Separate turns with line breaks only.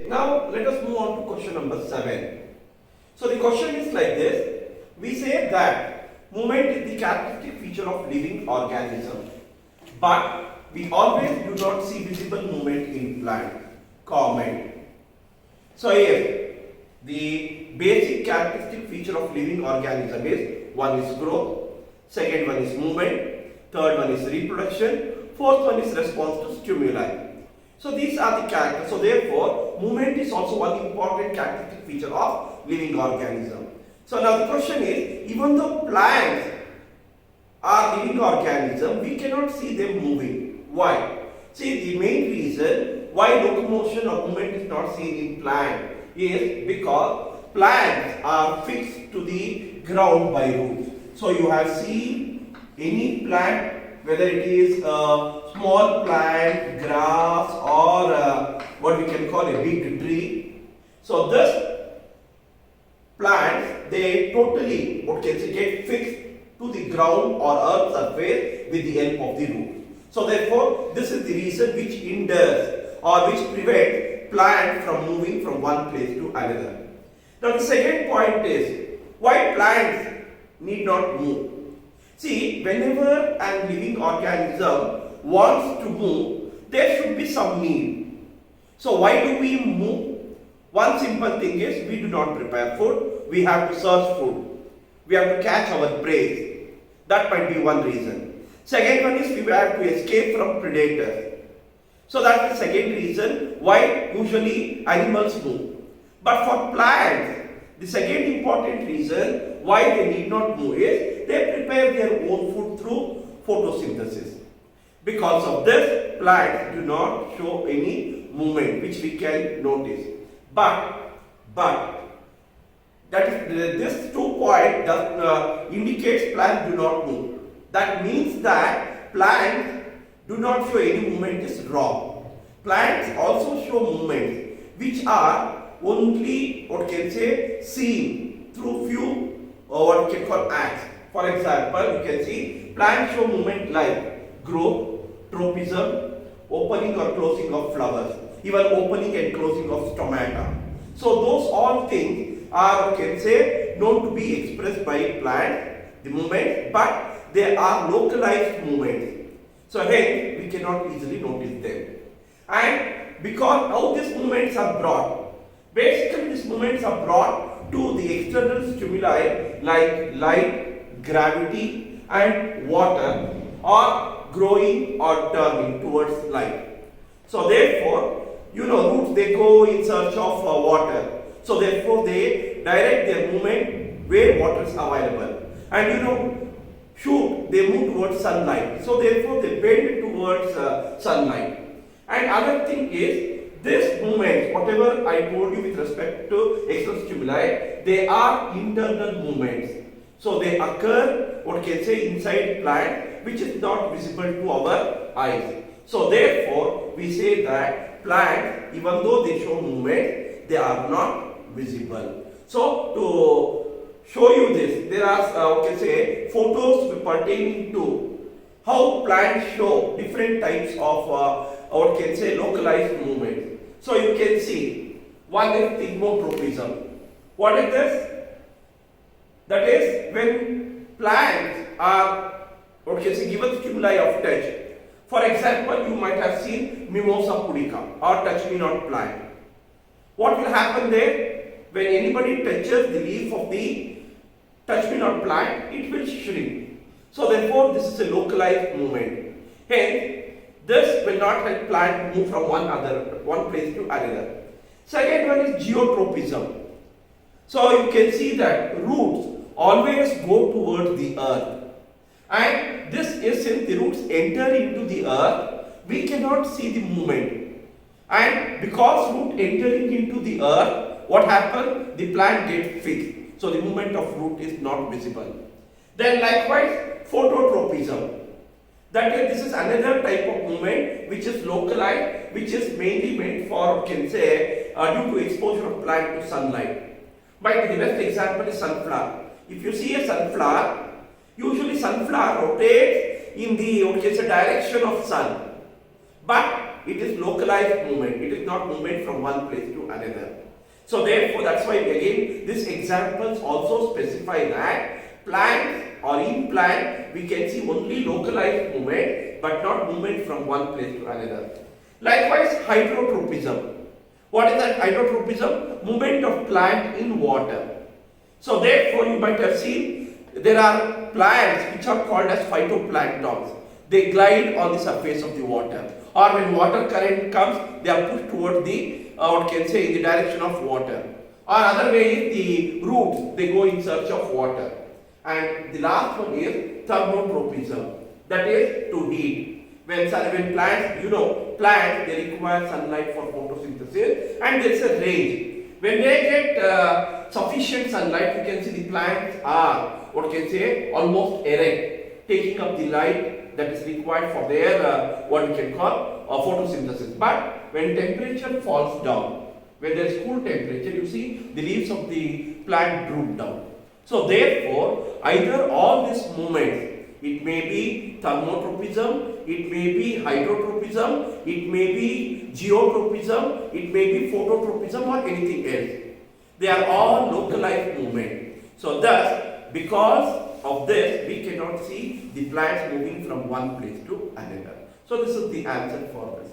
now let us move on to question number 7. So the question is like this. We say that movement is the characteristic feature of living organism, but we always do not see visible movement in plant. Comment. So if the basic characteristic feature of living organism is, one is growth, second one is movement, third one is reproduction, fourth one is response to stimuli. So these are the characters. So therefore, movement is also one important characteristic feature of living organism. So now the question is, even though plants are living organism, we cannot see them moving. Why? See, the main reason why locomotion or movement is not seen in plant is because plants are fixed to the ground by roots. So you have seen any plant, whether it is a small plant, grass, or what we can call a big tree. So this plants, they totally get fixed to the ground or earth surface with the help of the root. So therefore, this is the reason which hinders or which prevents plant from moving from one place to another. Now the second point is, why plants need not move? See, whenever a living organism wants to move, there should be some need. So why do we move? One simple thing is, we do not prepare food, we have to search food. We have to catch our prey. That might be one reason. Second one is, we have to escape from predators. So that's the second reason why usually animals move. But for plants, the second important reason why they need not move is, they prepare their own food through photosynthesis. Because of this, plants do not show any movement which we can notice. But that is, this 2 point indicates plants do not move. That means that plants do not show any movement is wrong. Plants also show movements which are only, what can say, seen through few what we can call acts. For example, you can see plants show movement like growth, tropism, opening or closing of flowers, even opening and closing of stomata. So those all things are, you can say, known to be expressed by plants, the movements, but they are localized movements. So hence, we cannot easily notice them. And because how these movements are brought, basically these movements are brought to the external stimuli like light, gravity and water, or growing or turning towards light. So therefore, roots, they go in search of water. So therefore, they direct their movement where water is available. And shoot, they move towards sunlight. So therefore, they bend towards sunlight. And other thing is, this movement, whatever I told you with respect to external stimuli, they are internal movements. So they occur, what can say, inside plant, which is not visible to our eyes. So therefore, we say that plants, even though they show movement, they are not visible. So to show you this, there are, what can say, photos pertaining to how plants show different types of, what can say, localized movements. So you can see, one is thigmotropism. What is this? That is when plants are, what can say, given stimuli of touch. For example, you might have seen Mimosa pudica or touch me not plant. What will happen there? When anybody touches the leaf of the touch me not plant, it will shrink. So therefore, this is a localized movement. Hence, this will not help plant move from one place to another. Second one is geotropism. So you can see that roots always go towards the earth. And this is, since the roots enter into the earth, we cannot see the movement. And because root entering into the earth, what happens? The plant gets fixed. So the movement of root is not visible. Then likewise, phototropism. That is, this is another type of movement which is localized, which is mainly meant for, can say, due to exposure of plant to sunlight. But the best example is sunflower. If you see a sunflower, usually sunflower rotates in the, direction of sun. But it is localized movement. It is not movement from one place to another. So therefore, that's why again these examples also specify that plants or in plant we can see only localized movement but not movement from one place to another. Likewise, hydrotropism. What is that hydrotropism? Movement of plant in water. So therefore, you might have seen there are plants which are called as phytoplanktons. They glide on the surface of the water, or when water current comes, they are pushed toward the, what can say, in the direction of water. Or other way is the roots, they go in search of water. And the last one is thermotropism, that is to heat. When plants, plants, they require sunlight for photosynthesis, and there is a range. When they get sufficient sunlight, you can see the plants are, what can say, almost erect, taking up the light that is required for their, what we can call, photosynthesis. But when temperature falls down, when there is cool temperature, you see the leaves of the plant droop down. So therefore, either all these movements, it may be thermotropism, it may be hydrotropism, it may be geotropism, it may be phototropism or anything else. They are all localized movement. So thus, because of this, we cannot see the plants moving from one place to another. So this is the answer for this.